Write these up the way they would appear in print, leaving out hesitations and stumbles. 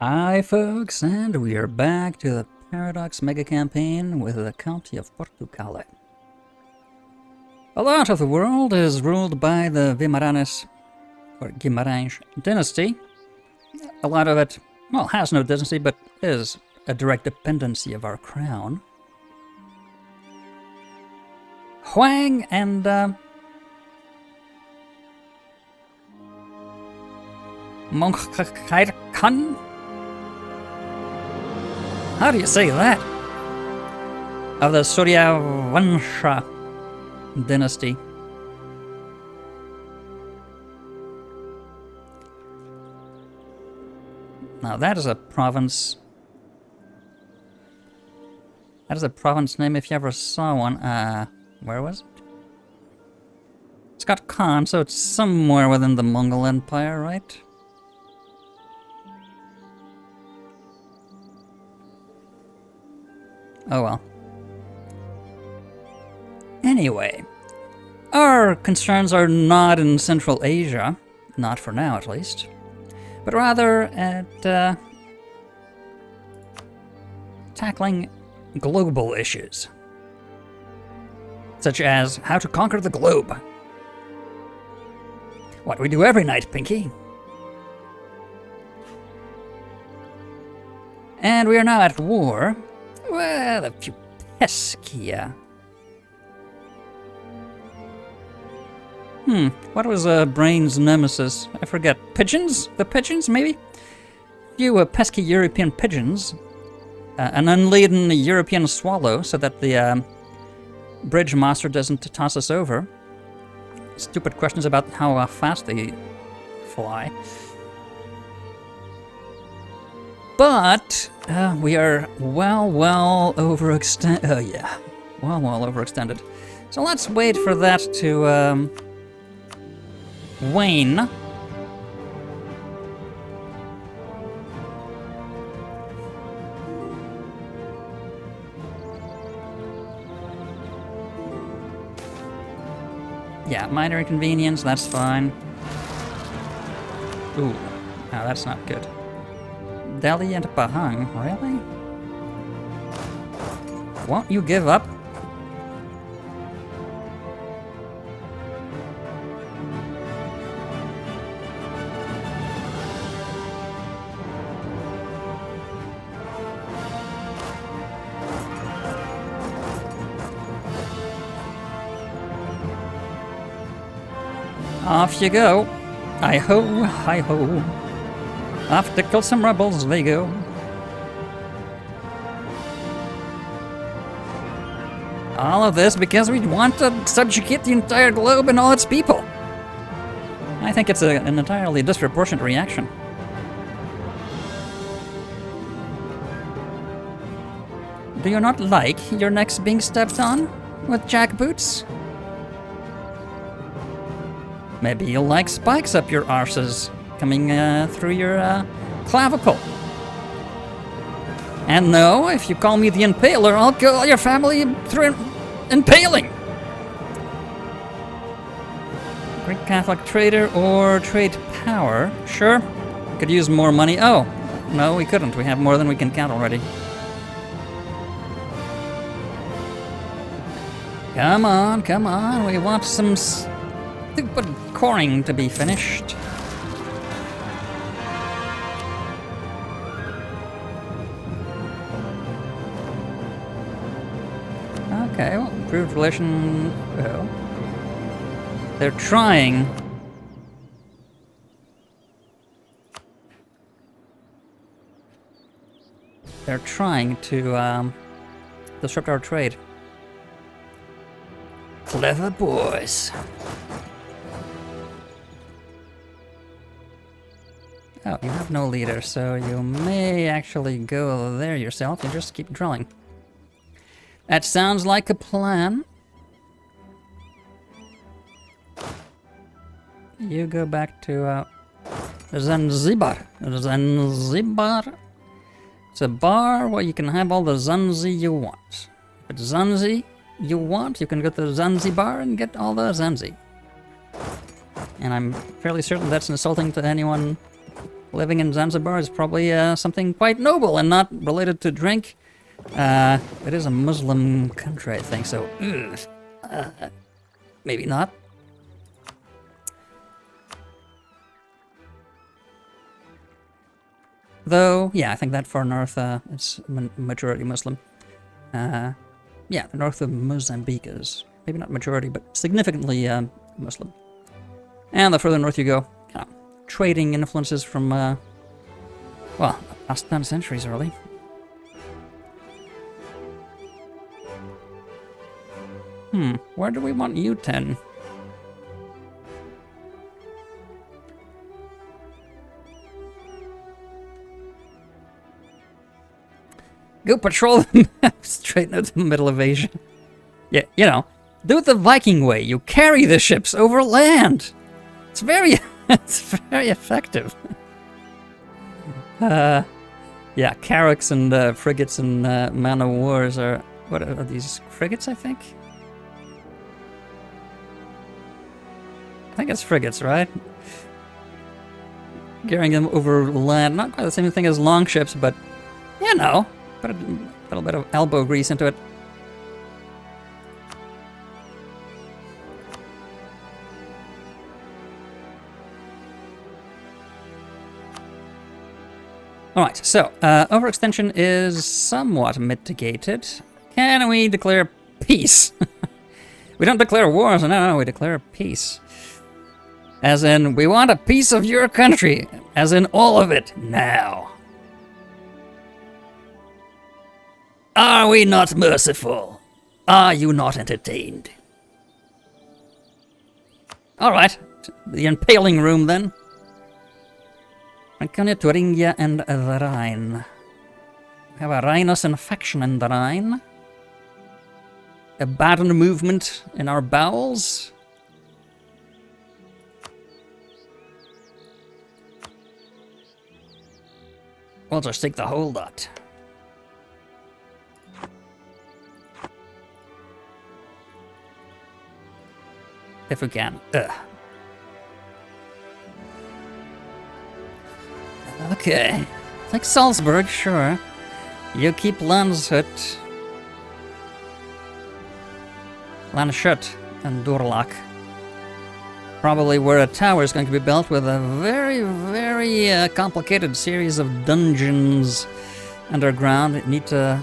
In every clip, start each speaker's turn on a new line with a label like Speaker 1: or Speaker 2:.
Speaker 1: Hi folks, and we are back to the Paradox Mega Campaign with the County of Portugal. A lot of the world is ruled by the Vimaranes, or Guimarães dynasty. A lot of it, well, has no dynasty, but is a direct dependency of our crown. Huang and Khan? How do you say that? Of the Suryavansha dynasty. Now that is a province. That is a province name if you ever saw one. Where was it? It's got Khan, so it's somewhere within the Mongol Empire, right? Oh well. Anyway, our concerns are not in Central Asia, not for now at least, but rather at tackling global issues, such as how to conquer the globe. What we do every night, Pinky. And we are now at war. Well, a few pesky, what was Brain's nemesis? I forget. Pigeons? The pigeons, maybe? A few pesky European pigeons. An unladen European swallow, so that the bridge master doesn't toss us over. Stupid questions about how fast they fly. But we are well overextended. Oh yeah, well overextended. So let's wait for that to wane. Yeah, minor inconvenience. That's fine. Ooh, no, that's not good. Delhi and Pahang, really? Won't you give up? Off you go. Hi-ho, hi-ho. Off to kill some rebels they go. All of this because we want to subjugate the entire globe and all its people. I think it's an entirely disproportionate reaction. Do you not like your necks being stepped on with jackboots? Maybe you'll like spikes up your arses coming through your clavicle. And no, if you call me the Impaler, I'll kill all your family through impaling. Greek Catholic trader or trade power? Sure. Could use more money. Oh, no, we couldn't. We have more than we can count already. Come on, come on. We want some stupid coring to be finished. Okay, well, improved relation. Well, they're trying. They're trying to disrupt our trade. Clever boys. Oh, you have no leader, so you may actually go there yourself and just keep drilling. That sounds like a plan. You go back to Zanzibar. Zanzibar. It's a bar where you can have all the Zanzi you want. If it's Zanzi you want, you can go to Zanzibar and get all the Zanzi. And I'm fairly certain that's insulting to anyone living in Zanzibar is probably something quite noble and not related to drink. It is a Muslim country, I think, so maybe not. Though, yeah, I think that far north is majority Muslim. Yeah, the north of Mozambique is maybe not majority, but significantly Muslim. And the further north you go, kind of trading influences from, well, past 10 centuries early. Where do we want U10? Go patrol the map straight into the middle of Asia. Yeah, you know, do it the Viking way. You carry the ships over land. It's very, it's very effective. Yeah, carracks and frigates and man of wars are, what are these, frigates, I think? I think it's frigates, right? Carrying them over land, not quite the same thing as longships, but, you know, put a little bit of elbow grease into it. Alright, so, overextension is somewhat mitigated. Can we declare peace? We don't declare wars, no, we declare peace. As in, we want a piece of your country. As in, all of it, now. Are we not merciful? Are you not entertained? Alright, the impaling room then. Franconia, Thuringia, and the Rhine. We have a Rhinus infection in the Rhine. A baton movement in our bowels. We'll just take the whole lot. If we can. Okay. Take Salzburg, sure. You keep Landshut. Landshut and Durlach. Probably where a tower is going to be built with a very, very complicated series of dungeons underground that need to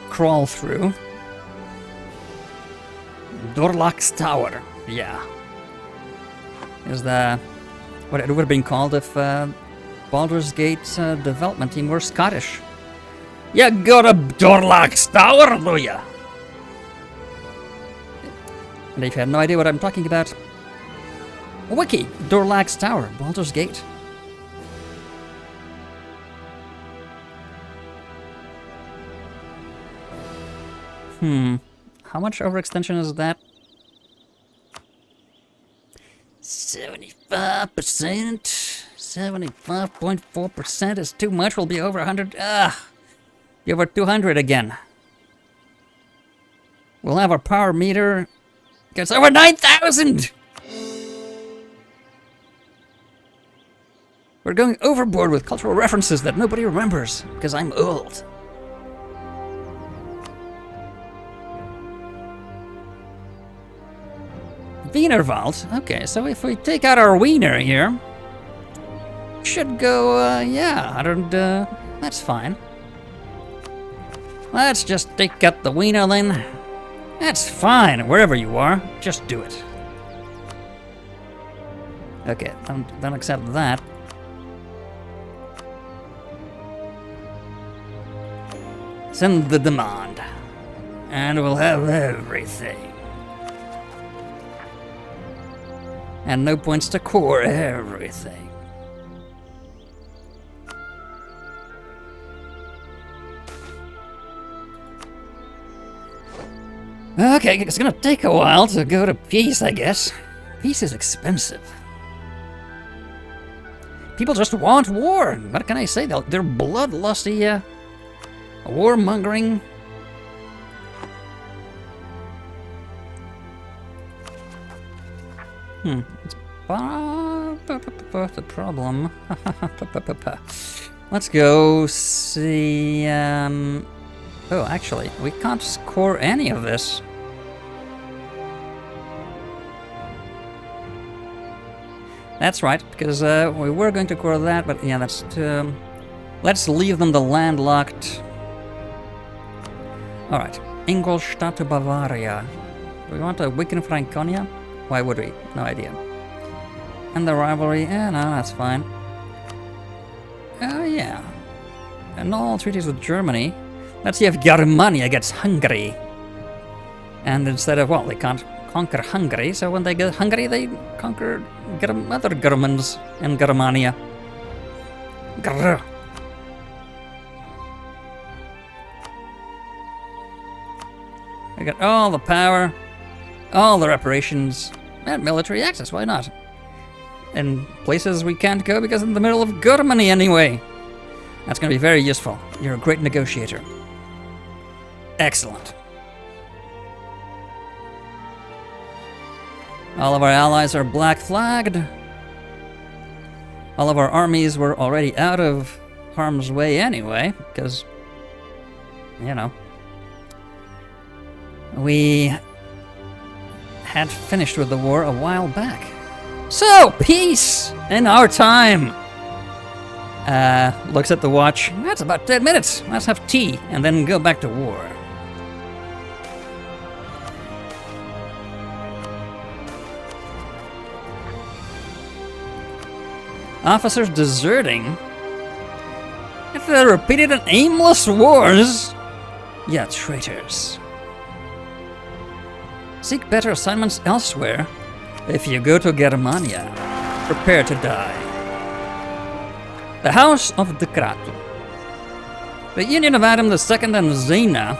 Speaker 1: crawl through. Durlach's Tower, yeah. Is the... what it would have been called if Baldur's Gate development team were Scottish. You go to Durlach's Tower, do ya? And if you have no idea what I'm talking about, Wiki, Durlach's Tower, Baldur's Gate. How much overextension is that? 75%. 75.4% is too much. We'll be over 100. Be over 200 again. We'll have our power meter. Gets over 9,000! We're going overboard with cultural references that nobody remembers, because I'm old. Wienerwald. Okay, so if we take out our wiener here, should go, yeah, 100, that's fine. Let's just take out the wiener then. That's fine, wherever you are, just do it. Okay, don't accept that. Send the demand, and we'll have everything. And no points to core everything. Okay, it's gonna take a while to go to peace, I guess. Peace is expensive. People just want war. What can I say? They're bloodlusty, warmongering. It's the problem. Let's go see... Oh, actually, we can't score any of this. That's right, because we were going to core that, but yeah, that's... let's leave them the landlocked. Alright, Ingolstadt to Bavaria. Do we want to weaken Franconia? Why would we? No idea. And the rivalry, no, that's fine. Oh, yeah. And all treaties with Germany. Let's see if Germania gets Hungary. And instead of, well, they can't conquer Hungary, so when they get Hungary, they conquer other Germans in Germania. Grr. We got all the power, all the reparations, and military access, why not? In places we can't go because in the middle of Germany anyway. That's going to be very useful. You're a great negotiator. Excellent. All of our allies are black flagged. All of our armies were already out of harm's way anyway, because, you know, we had finished with the war a while back. So, peace in our time. Looks at the watch. That's about 10 minutes. Let's have tea and then go back to war. Officers deserting? If they're repeated and aimless wars? Yeah, traitors. Seek better assignments elsewhere. If you go to Germania, prepare to die. The House of the Kratu. The union of Adam II and Zena,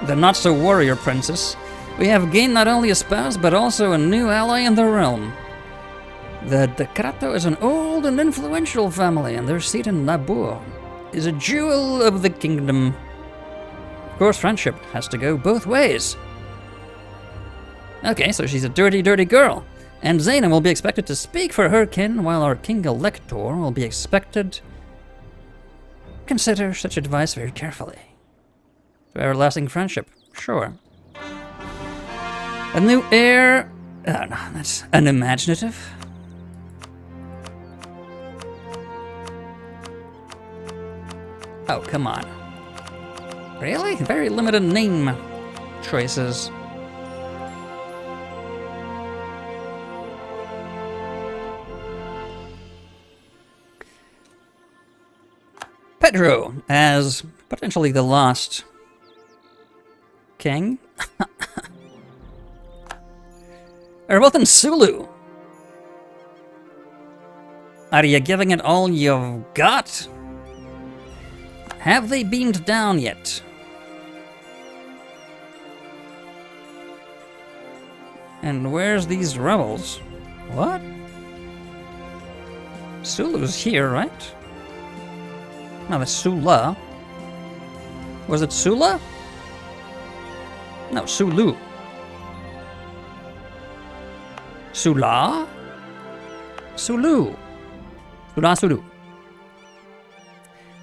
Speaker 1: the not-so-warrior princess, we have gained not only a spouse, but also a new ally in the realm. The De Krato is an old and influential family, and their seat in Nabur is a jewel of the kingdom. Of course, friendship has to go both ways. Okay, so she's a dirty, dirty girl. And Zena will be expected to speak for her kin, while our King Elector will be expected... Consider such advice very carefully. For everlasting friendship, sure. A new heir... Oh, no, that's unimaginative. Oh, come on. Really? Very limited name choices. Pedro, as potentially the lost king. They're both in Sulu. Are you giving it all you've got? Have they beamed down yet? And where's these rebels? What? Sulu's here, right? No, that's Sula. Was it Sula? No, Sulu. Sula? Sulu. Sulu.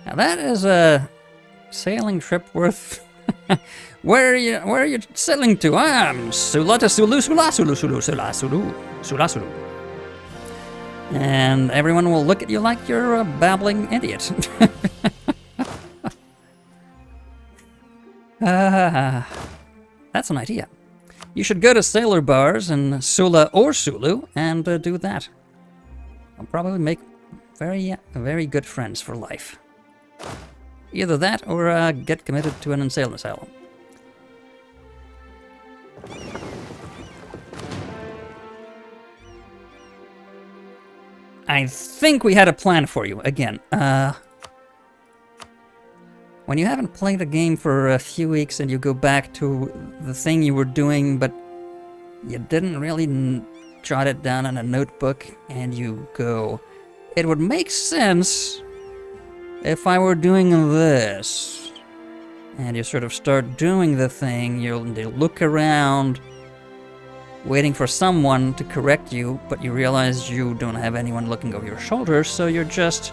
Speaker 1: Now that is a sailing trip worth... Where are you sailing to? I'm Sula to Sulu, Sula, Sulu, Sulu, Sula, Sulu, Sula, Sulu. And everyone will look at you like you're a babbling idiot. That's an idea. You should go to sailor bars in Sula or Sulu and do that. I'll probably make very good friends for life. Either that or get committed to an insane asylum. I think we had a plan for you. Again, when you haven't played a game for a few weeks and you go back to the thing you were doing, but you didn't really jot it down in a notebook, and you go, it would make sense if I were doing this. And you sort of start doing the thing, you look around, waiting for someone to correct you, but you realize you don't have anyone looking over your shoulder, so you're just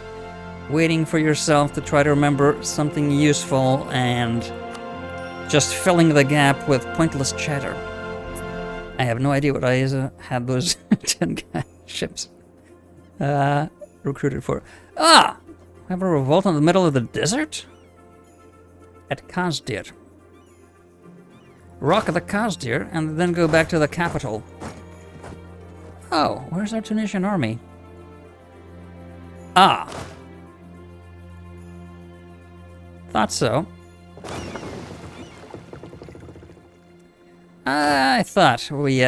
Speaker 1: waiting for yourself to try to remember something useful and just filling the gap with pointless chatter. I have no idea what I had those 10 ships recruited for. Ah! Have a revolt in the middle of the desert? At Kazdir. Rock the Kazdir and then go back to the capital. Oh, where's our Tunisian army? Ah. Thought so. I thought we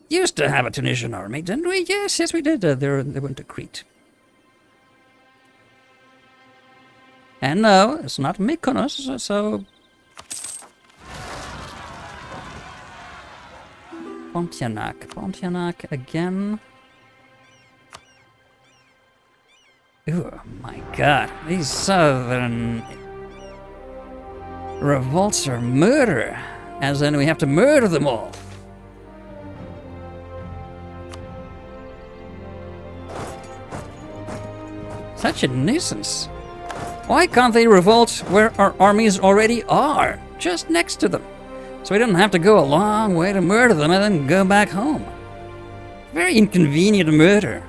Speaker 1: used to have a Tunisian army, didn't we? Yes, we did. They went to Crete. And no, it's not Mykonos, so... Pontianak again. Oh my god, these southern revolts are murder. As in, we have to murder them all. Such a nuisance. Why can't they revolt where our armies already are? Just next to them. So we don't have to go a long way to murder them and then go back home. Very inconvenient murder.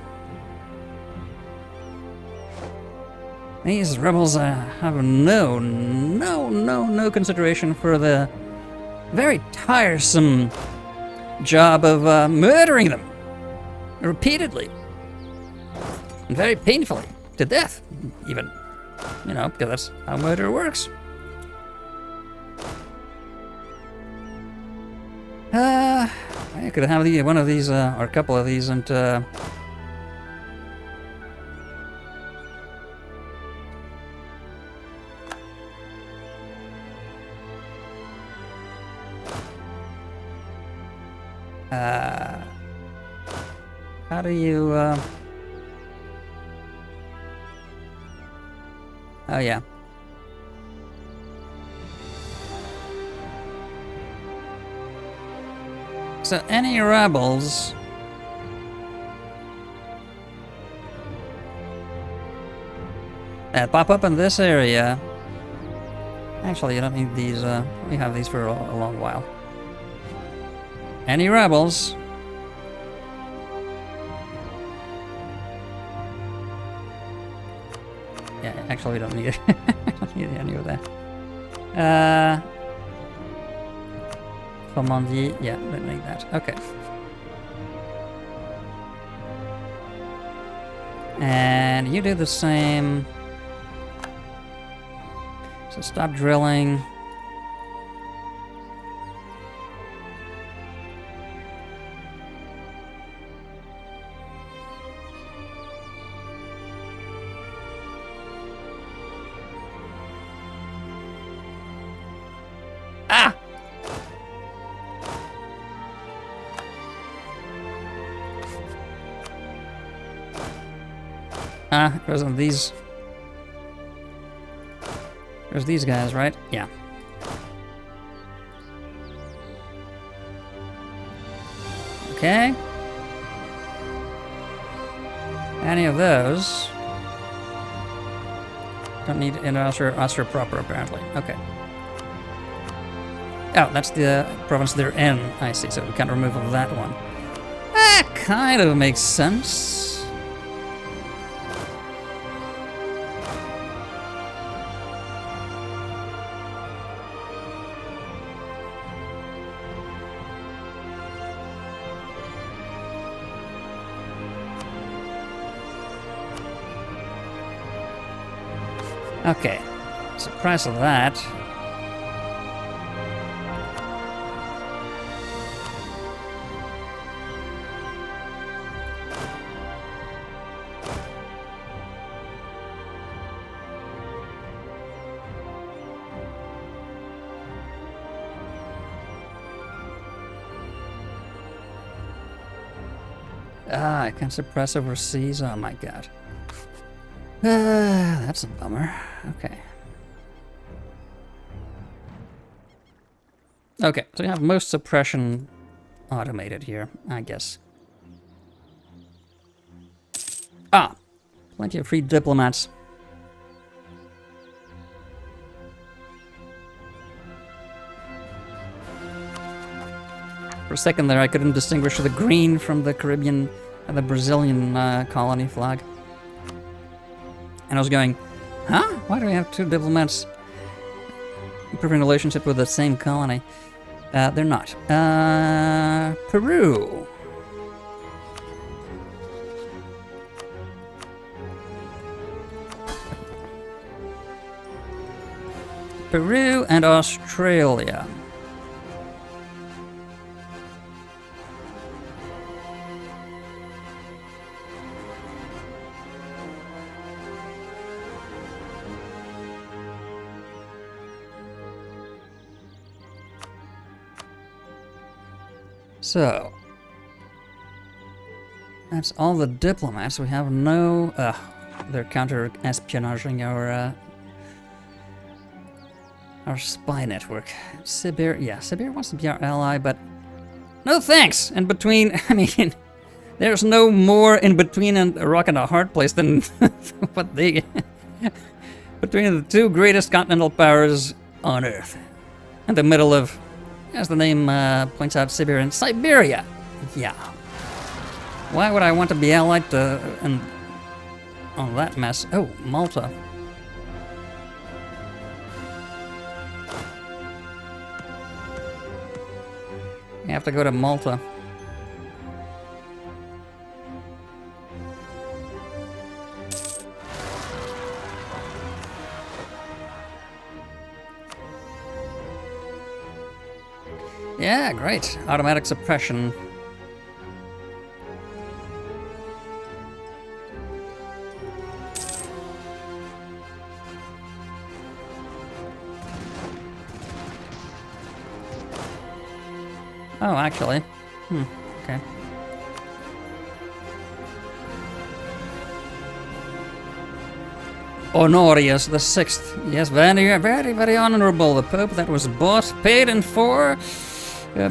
Speaker 1: These rebels have no consideration for the very tiresome job of murdering them repeatedly and very painfully, to death even, you know, because that's how murder works. I could have one of these or a couple of these and how do you, oh yeah. So any rebels that pop up in this area, actually you don't need these, we have these for a long while. Any rebels actually we don't need it. I don't need any of that. Commandier, yeah, don't need that. Okay. And you do the same. So stop drilling. Because of these. There's these guys, right? Yeah. Okay. Any of those. Don't need an Austria proper, apparently. Okay. Oh, that's the province they're in. I see, so we can't remove that one. That kind of makes sense. Okay, suppress that. I can suppress overseas. Oh my god. That's a bummer. Okay. Okay, so you have most suppression automated here, I guess. Ah, plenty of free diplomats. For a second there, I couldn't distinguish the green from the Caribbean and the Brazilian colony flag. And I was going, huh? Why do we have 2 diplomats improving relationship with the same colony? They're not. Peru. Peru and Australia. So, that's all the diplomats. We have no... they're counter-espionaging our spy network. Siberia, yeah, Siberia wants to be our ally, but no thanks! In between, I mean, there's no more in between a rock and a hard place than what they... between the 2 greatest continental powers on Earth. In the middle of, as the name points out, Siberia. Yeah. Why would I want to be allied to... on that mess? Oh, Malta. You have to go to Malta. Yeah, great. Automatic suppression. Oh, actually. Okay. Honorius the Sixth. Yes, very, very, very honorable. The Pope that was bought, paid, and for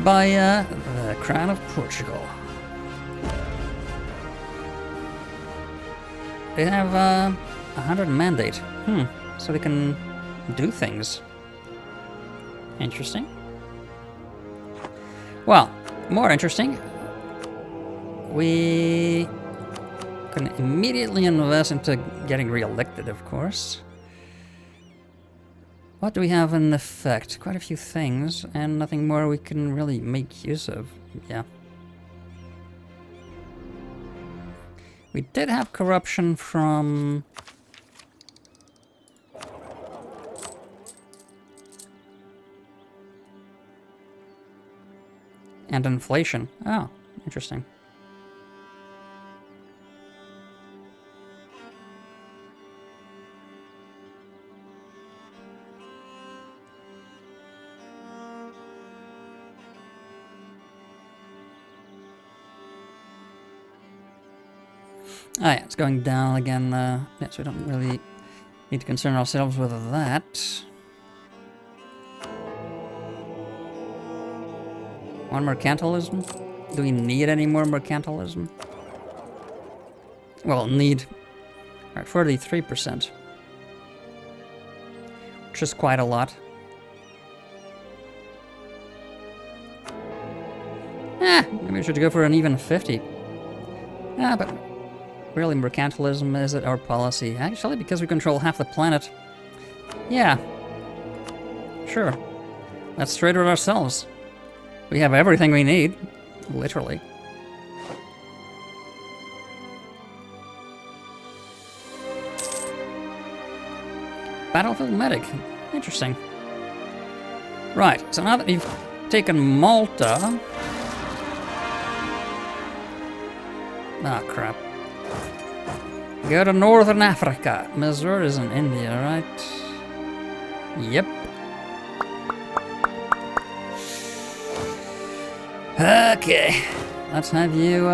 Speaker 1: by the Crown of Portugal. They have 100 mandate. So they can do things. Interesting. Well, more interesting. We can immediately invest into getting re-elected, of course. What do we have in effect? Quite a few things, and nothing more we can really make use of. Yeah. We did have corruption from... and inflation. Oh, interesting. Ah, yeah, it's going down again. Yeah, so we don't really need to concern ourselves with that. More mercantilism? Do we need any more mercantilism? Well, need. Alright, 43%. Which is quite a lot. Maybe we should go for an even 50. But really, mercantilism is our policy. Actually, because we control half the planet. Yeah. Sure. Let's trade with ourselves. We have everything we need. Literally. Battlefield medic. Interesting. Right, so now that you've taken Malta... Ah, crap. Go to Northern Africa. Missouri is in India, right? Yep. Okay. Let's have you,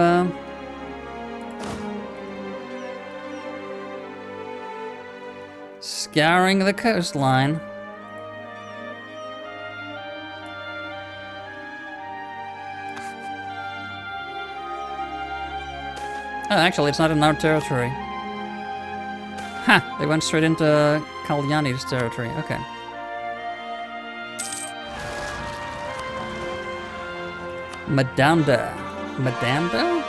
Speaker 1: scouring the coastline. Oh, actually, it's not in our territory. Ha! They went straight into Kalyani's territory. Okay. Madanda. Madanda?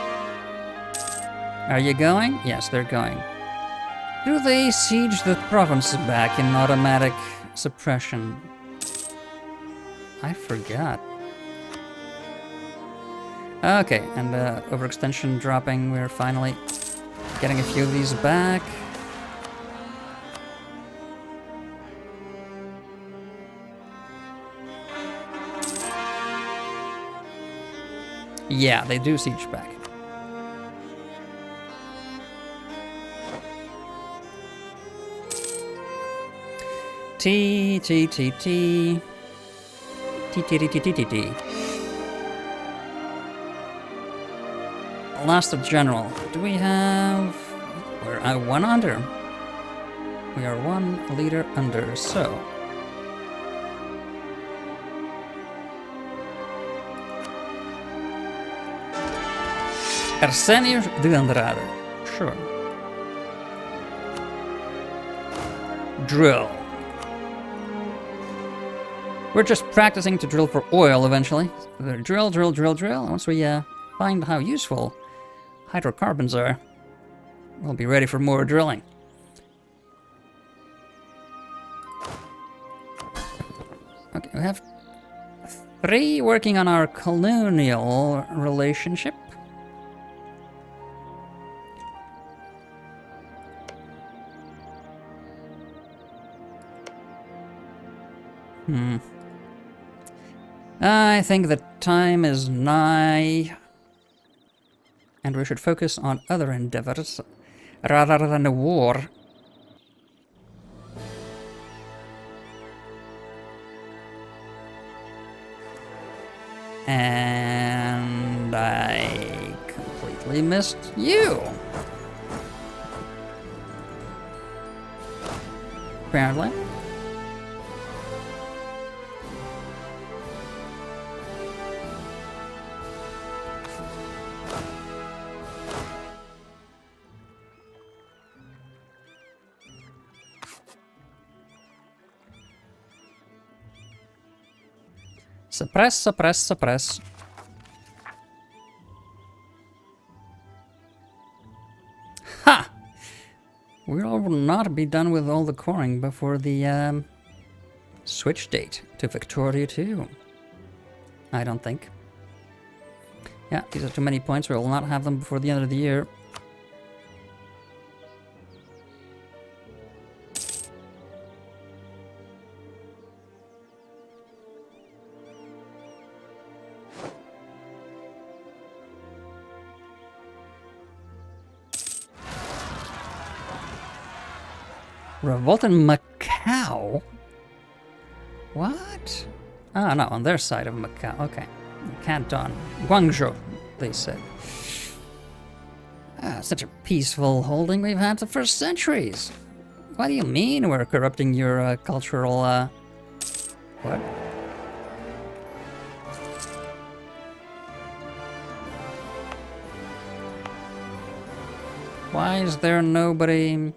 Speaker 1: Are you going? Yes, they're going. Do they siege the province back in automatic suppression? I forgot. Okay, and overextension dropping. We're finally getting a few of these back. Yeah, they do siege back. T. Last of general. Do we have... We're one under. We are 1 leader under, so... Arsenio de Andrade. Sure. Drill. We're just practicing to drill for oil eventually. Drill. Once we find how useful hydrocarbons are, we'll be ready for more drilling. Okay, we have 3 working on our colonial relationship. I think the time is nigh, and we should focus on other endeavors rather than the war. And I completely missed you. Apparently. Suppress. Ha! We'll not be done with all the coring before the switch date to Victoria 2. I don't think. Yeah, these are too many points. We will not have them before the end of the year. Revolt in Macau? What? Ah, no, on their side of Macau. Okay. Canton. Guangzhou, they said. Ah, such a peaceful holding we've had for centuries. What do you mean we're corrupting your cultural, what? Why is there nobody...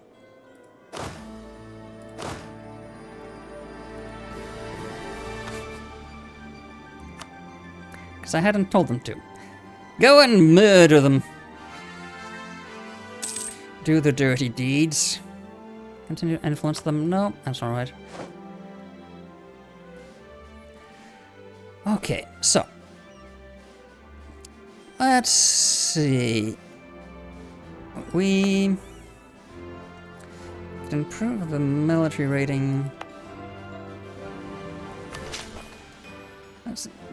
Speaker 1: Because I hadn't told them to. Go and murder them. Do the dirty deeds. Continue to influence them. No, that's alright. Okay, so. Let's see. We improve the military rating.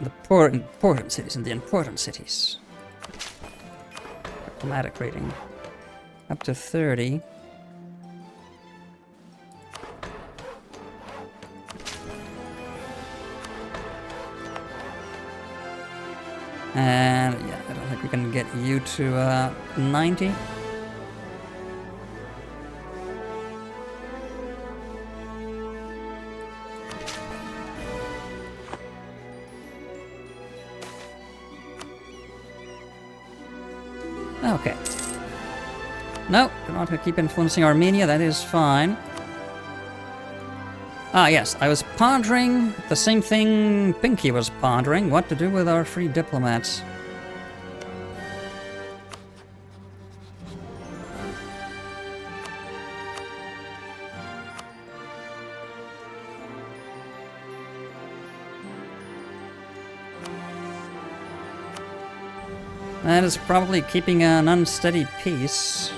Speaker 1: The important cities and the important cities. Diplomatic rating up to 30. And yeah, I don't think we can get you to 90. Okay. No, do not keep influencing Armenia, that is fine. Ah, yes, I was pondering the same thing Pinky was pondering, what to do with our free diplomats. That is probably keeping an unsteady peace.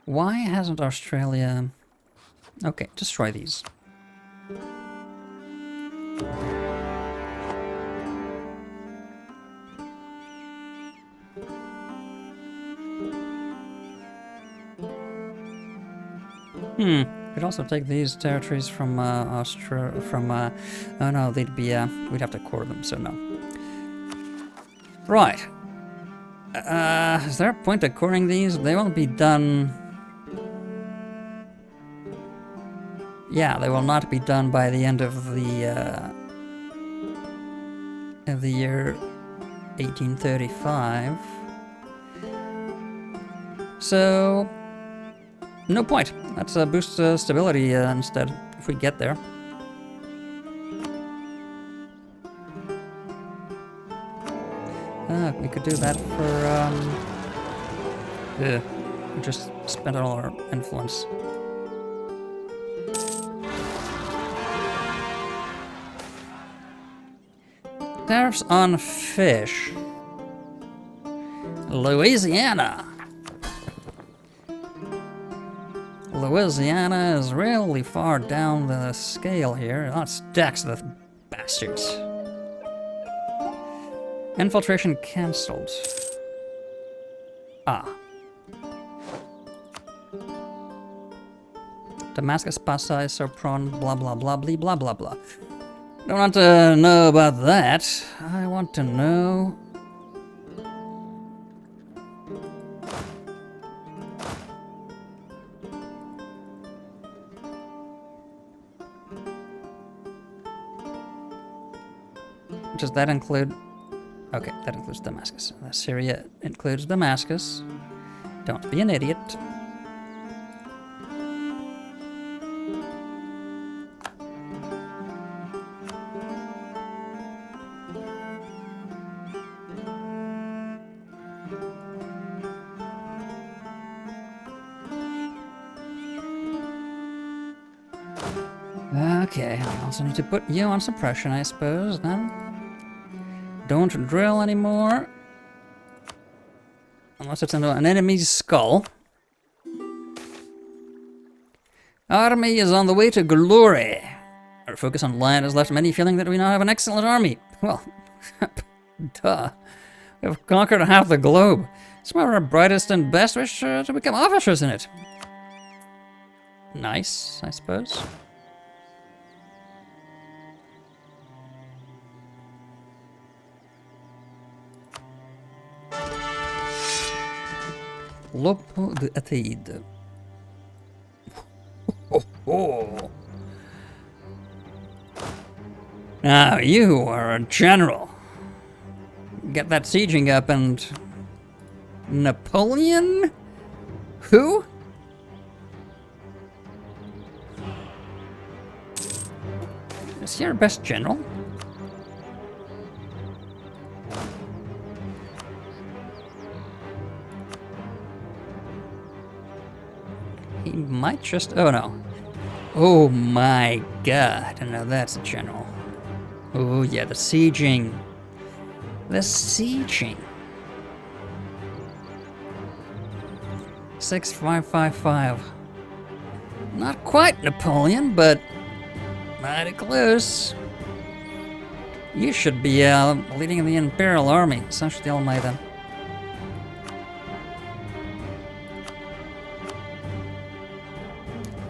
Speaker 1: Why hasn't Australia... Okay, destroy these. Could also take these territories from oh no, they'd be we'd have to core them, so no. Right. Is there a point of coring these? They won't be done. Yeah, they will not be done by the end of the year 1835. So no point. Let's boost stability instead, if we get there. We could do that for, we just spent all our influence. Tariffs on fish. Louisiana. Louisiana is really far down the scale here. Let's tax the bastards. Infiltration cancelled. Ah. Damascus, Pasai, Sopron, blah blah blah blah blah blah blah. Don't want to know about that. I want to know... Does that include... Okay, that includes Damascus. Syria includes Damascus. Don't be an idiot. Okay, I also need to put you on suppression, I suppose, then. Don't drill anymore. Unless it's into an enemy's skull. Army is on the way to glory. Our focus on land has left many feeling that we now have an excellent army. Well, duh. We have conquered half the globe. Some of our brightest and best wish to become officers in it. Nice, I suppose. Lopo de Ateid. Oh. Now you are a general. Get that sieging up and... Napoleon? Who? Is he our best general? He might just... Oh no. Oh my god. Now that's a general. Oh yeah, the sieging. The sieging. 6555. Not quite Napoleon, but mighty close. You should be leading the Imperial Army, Sancho de Almeida.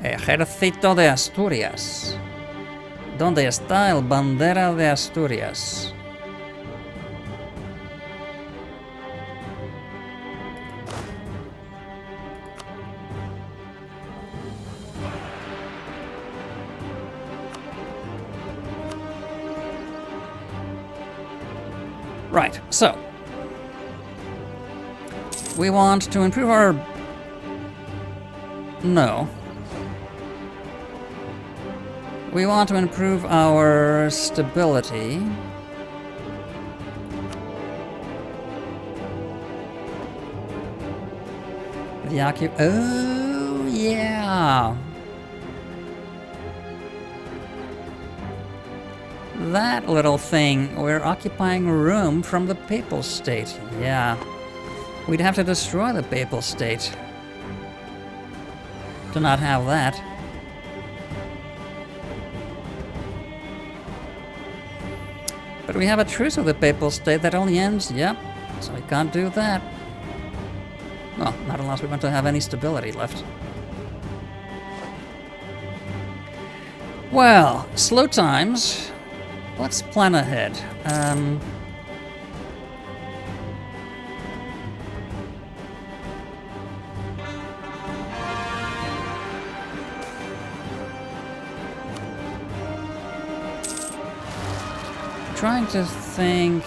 Speaker 1: Ejército de Asturias. ¿Dónde está el bandera de Asturias? Right, so. We want to improve our... No. We want to improve our stability. The oh, yeah. That little thing. We're occupying room from the Papal State. Yeah. We'd have to destroy the Papal State to not have that. But we have a truce with the Papal State that only ends, yep, so we can't do that. Well, not unless we want to have any stability left. Well, slow times. Let's plan ahead. Trying to think.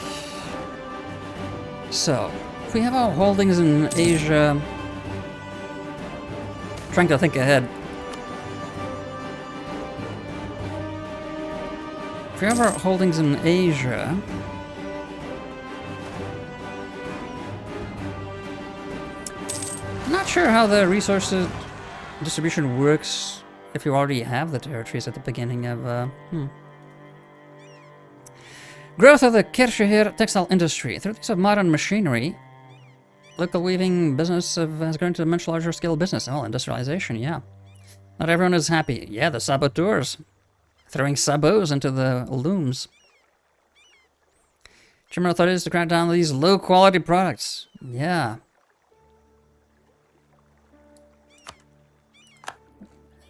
Speaker 1: So, if we have our holdings in Asia, trying to think ahead. If we have our holdings in Asia, I'm not sure how the resources distribution works if you already have the territories at the beginning of. Growth of the Kirchhir textile industry. Through the use of modern machinery, local weaving business has grown to a much larger scale business. Oh, industrialization, yeah. Not everyone is happy. Yeah, the saboteurs. Throwing sabots into the looms. German authorities to crack down on these low-quality products. Yeah.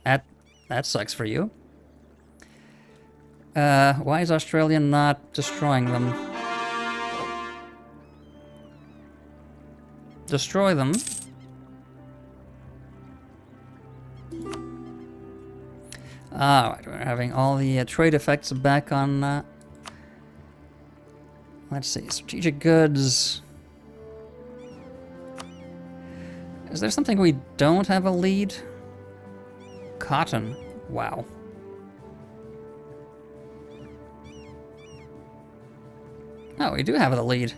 Speaker 1: That sucks for you. Why is Australia not destroying them? Destroy them. Right, we're having all the trade effects back on... let's see, strategic goods. Is there something we don't have a lead? Cotton. Wow. Oh, we do have the lead.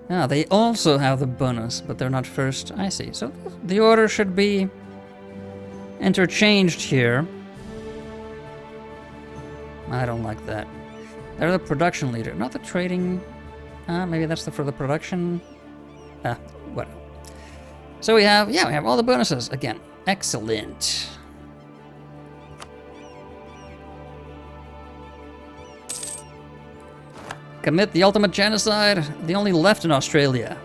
Speaker 1: Ah, they also have the bonus, but they're not first. I see. So the order should be interchanged here. I don't like that. They're the production leader, not the trading. Maybe that's for the production. Whatever. So we have all the bonuses again. Excellent. Commit the ultimate genocide. The only left in Australia.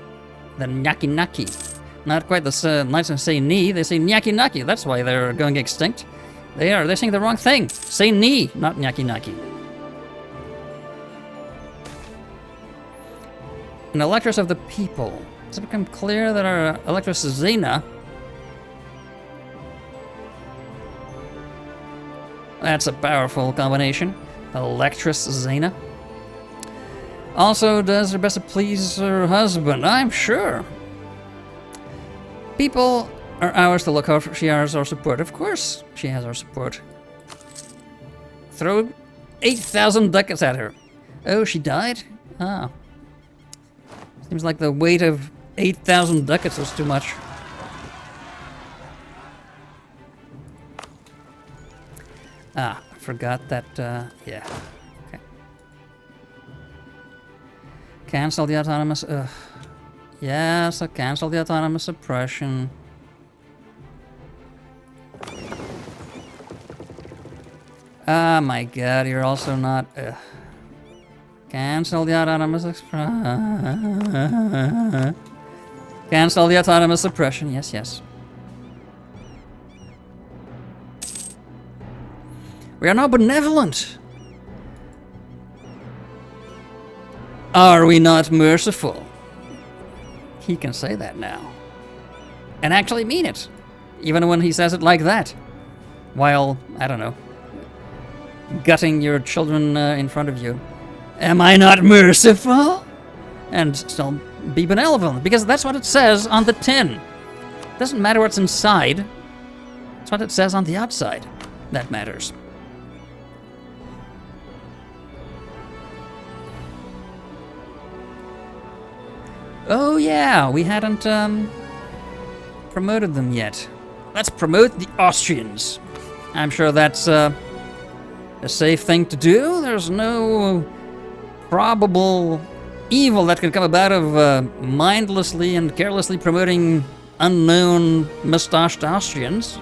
Speaker 1: The Nyaki Naki. Not quite the nice to say ni. They say Nyaki Naki. That's why they're going extinct. They're saying the wrong thing. Say ni, not Nyaki Naki. An electress of the people. Has it become clear that our electress Zena... That's a powerful combination. Electress Zena. Also does her best to please her husband, I'm sure. People are ours to look out for. She has our support. Of course she has our support. Throw 8,000 ducats at her. Oh, she died? Ah. Seems like the weight of 8,000 ducats was too much. Ah, I forgot that, yeah. Okay. Cancel the autonomous, yes, I'll cancel the autonomous suppression. Ah, my god, you're also not, Cancel the autonomous Cancel the autonomous suppression, yes, yes. We are now benevolent. Are we not merciful? He can say that now. And actually mean it. Even when he says it like that. While, I don't know, gutting your children in front of you. Am I not merciful? And still be benevolent, because that's what it says on the tin. It doesn't matter what's inside. It's what it says on the outside that matters. Oh yeah, we hadn't promoted them yet. Let's promote the Austrians. I'm sure that's a safe thing to do. There's no probable evil that could come about of mindlessly and carelessly promoting unknown mustached Austrians.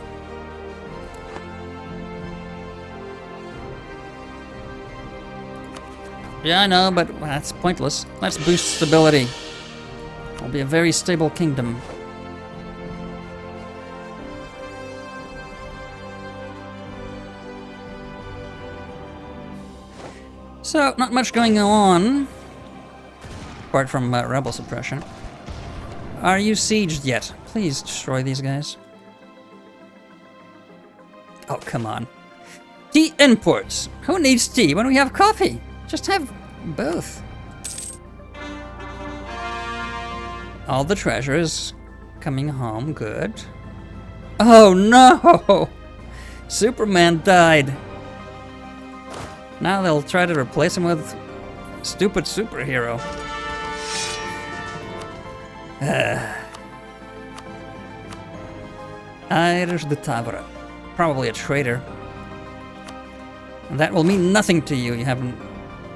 Speaker 1: Yeah, I know, but that's pointless. Let's boost stability. It'll be a very stable kingdom. So, not much going on, apart from rebel suppression. Are you sieged yet? Please destroy these guys. Oh, come on. Tea imports. Who needs tea when we have coffee? Just have both. All the treasure is coming home. Good. Oh no! Superman died. Now they'll try to replace him with stupid superhero. Irish de Tavra. Probably a traitor. And that will mean nothing to you. You haven't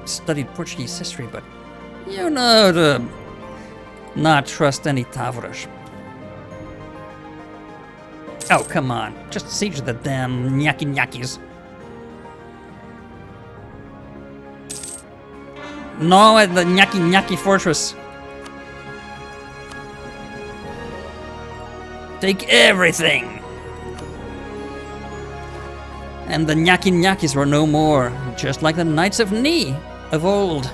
Speaker 1: studied Portuguese history, but you know to not trust any Tavras. Oh, come on. Just siege the damn nyaki-nyakis. No, at the nyaki-nyaki fortress. Take everything. And the nyaki-nyakis were no more, just like the Knights of Ni of old.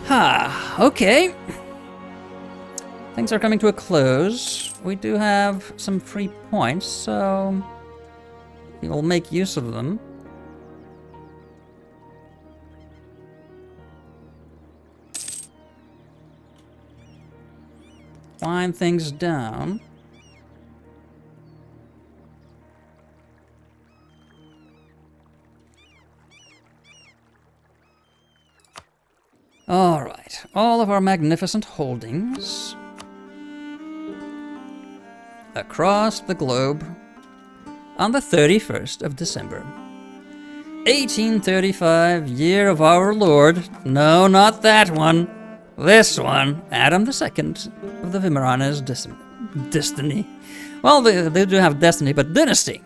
Speaker 1: Ha, okay. Things are coming to a close. We do have some free points, so we will make use of them. Wind things down. All right, all of our magnificent holdings across the globe on the 31st of December. 1835, year of our Lord. No, not that one. This one, Adam II of the Vimaranes destiny. Well, they do have destiny, but dynasty.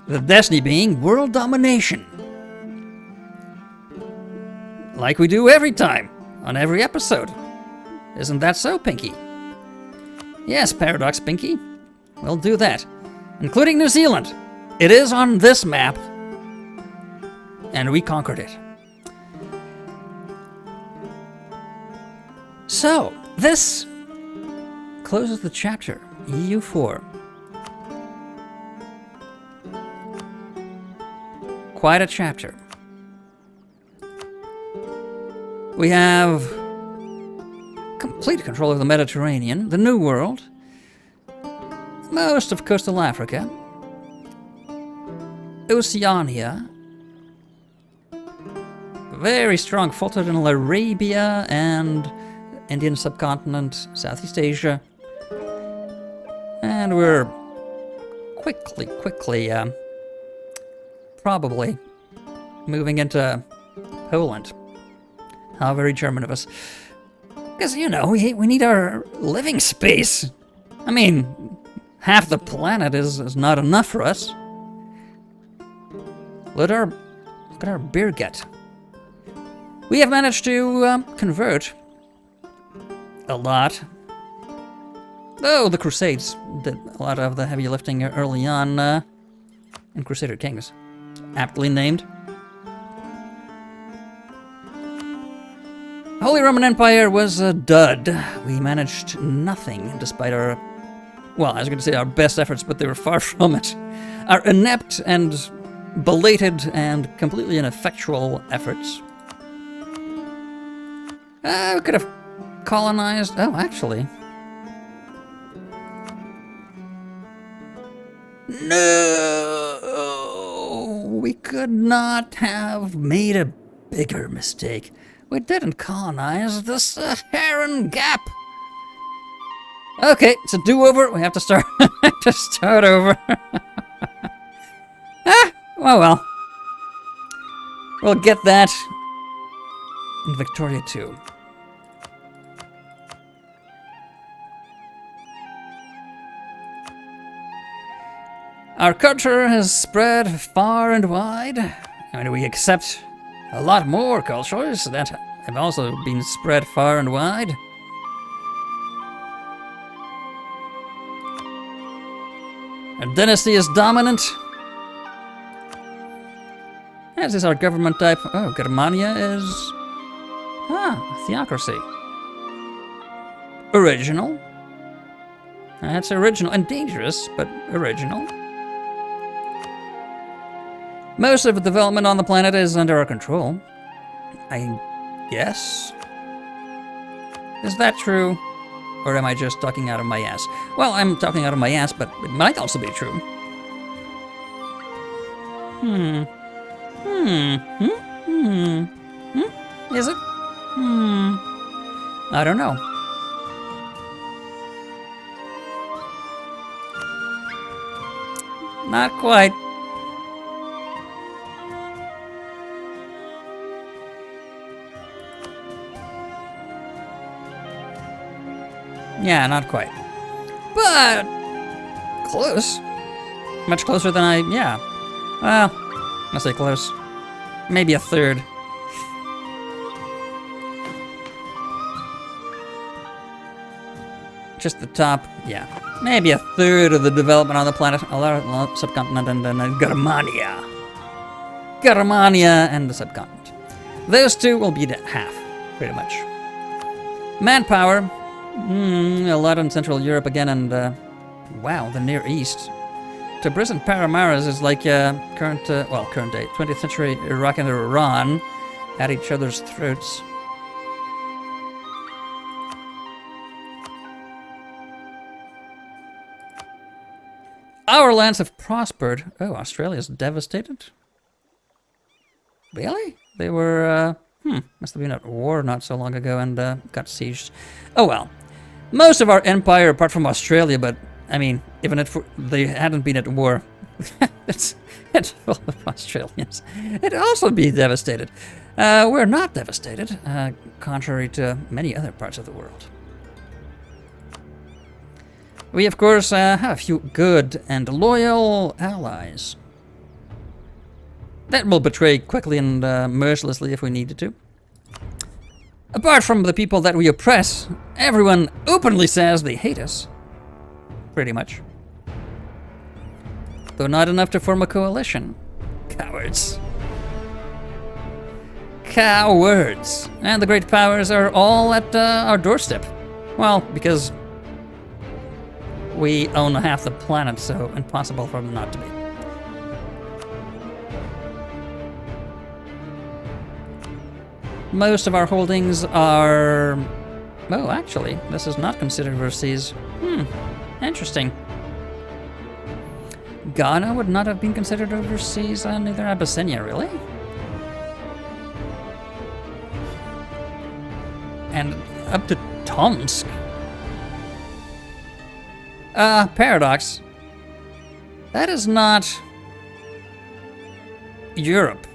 Speaker 1: The destiny being world domination. Like we do every time, on every episode. Isn't that so, Pinky? Yes, Paradox Pinky. We'll do that. Including New Zealand. It is on this map. And we conquered it. So, this closes the chapter, EU4. Quite a chapter. We have complete control of the Mediterranean, the New World, most of coastal Africa, Oceania, very strong foothold in Arabia and Indian subcontinent, Southeast Asia, and we're quickly, probably moving into Poland. How very German of us. Because, you know, we need our living space. I mean, half the planet is not enough for us. Look at our beer gut. We have managed to convert a lot. Though the Crusades did a lot of the heavy lifting early on in Crusader Kings. Aptly named. Holy Roman Empire was a dud. We managed nothing despite our, well, I was going to say our best efforts, but they were far from it. Our inept and belated and completely ineffectual efforts. We could have colonized... Oh, actually... No! We could not have made a bigger mistake. We didn't colonize the Saharan Gap. Okay, it's a do-over. We have to start to start over. Oh well. We'll get that in Victoria too. Our culture has spread far and wide. I mean, we accept a lot more cultures that have also been spread far and wide. Our dynasty is dominant. As is our government type. Oh, Germania is... a theocracy. Original. That's original and dangerous, but original. Most of the development on the planet is under our control. I guess? Is that true? Or am I just talking out of my ass? Well, I'm talking out of my ass, but it might also be true. Is it? I don't know. Not quite. Yeah, not quite. But close. Much closer than yeah. Well, I say close. Maybe a third. Just the top, yeah. Maybe a third of the development on the planet, a lot subcontinent, and then Germania. Germania and the subcontinent. Those two will be the half, pretty much. Manpower. A lot in Central Europe again, and wow, the Near East. Tabriz and Paramaras is like current day, 20th century Iraq and Iran at each other's throats. Our lands have prospered. Oh, Australia's devastated? Really? They were, must have been at war not so long ago and got sieged. Oh well. Most of our empire, apart from Australia, but, I mean, even if they hadn't been at war, it's full of Australians. It'd also be devastated. We're not devastated, contrary to many other parts of the world. We, of course, have a few good and loyal allies. That will betray quickly and mercilessly if we needed to. Apart from the people that we oppress, everyone openly says they hate us. Pretty much. Though not enough to form a coalition. Cowards. Cowards. And the great powers are all at our doorstep. Well, because we own half the planet, so impossible for them not to be. Most of our holdings are... Oh, actually, this is not considered overseas. Interesting. Ghana would not have been considered overseas, and neither Abyssinia, really? And up to Tomsk. Paradox. That is not Europe.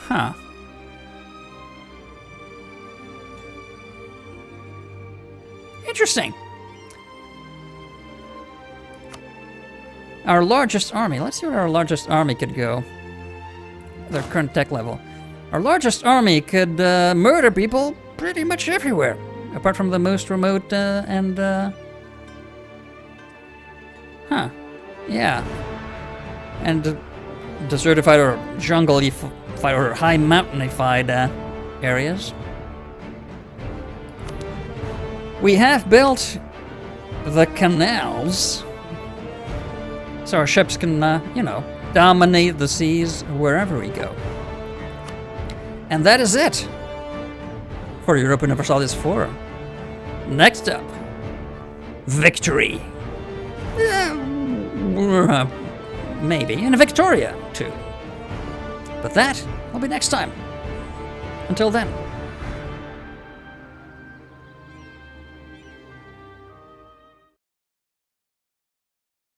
Speaker 1: Huh. Interesting. Our largest army. Let's see where our largest army could go. Their current tech level. Our largest army could murder people pretty much everywhere, apart from the most remote and yeah, and desertified or jungle-ified or high mountainified areas. We have built the canals. So our ships can, dominate the seas wherever we go. And that is it for Europa Universalis 4. Next up, victory. Maybe, and Victoria too. But that will be next time. Until then.